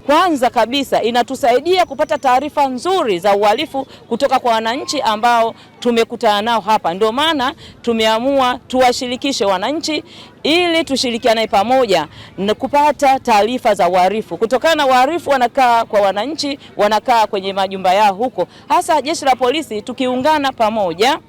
kwanza kabisa inatusaidia kupata taarifa nzuri za uhalifu kutoka kwa wananchi ambao tumekutana nao hapa. Ndio maana tumeamua tuwashirikishe wananchi ili tushirikiane pamoja na kupata taarifa za uhalifu. Kutokana na uhalifu wanakaa kwa wananchi, wanakaa kwenye majumba yao huko. Hasa jeshi la polisi tukiungana pamoja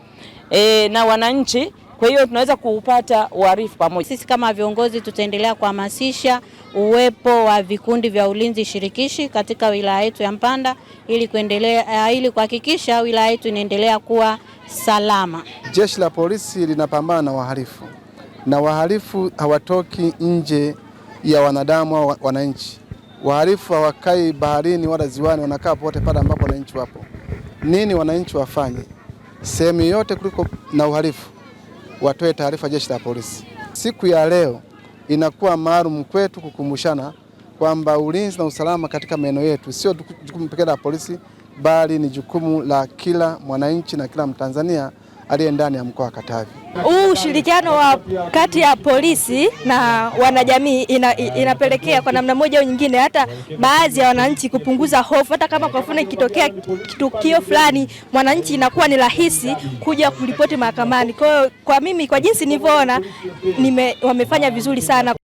na wananchi, kwa hiyo tunaweza kupata uhalifu pamoja. Sisi kama viongozi tutaendelea kuhamasisha uwepo wa vikundi vya ulinzi shirikishi katika wilaya yetu ya Mpanda ili kuhakikisha wilaya yetu inaendelea kuwa salama. Jeshi la polisi linapambana na wahalifu, na wahalifu hawatoki nje ya wanadamu au wananchi. Wahalifu hawakai baharini wala ziwani, wanakaa popote pale ambapo wananchi wapo. Nini wananchi wafanye? Sehemu yote kuliko na uhalifu watoe taarifa jeshi la polisi. Siku ya leo inakuwa maalum kwetu kukumbushana kwamba ulinzi na usalama katika maeneo yetu sio jukumu pekee la polisi, bali ni jukumu la kila mwananchi na kila Mtanzania aliye ndani ya mkoa wa Katavi. Ushirikiano wa kati ya polisi na wanajamii inapelekea kwa namna moja au nyingine hata baadhi ya wananchi kupunguza hofu. Hata kama kwa mfano ikitokea tukio fulani, mwananchi inakuwa ni rahisi kuja kuripoti mahakamani. Kwa mimi, kwa jinsi nilivyoona, wamefanya vizuri sana.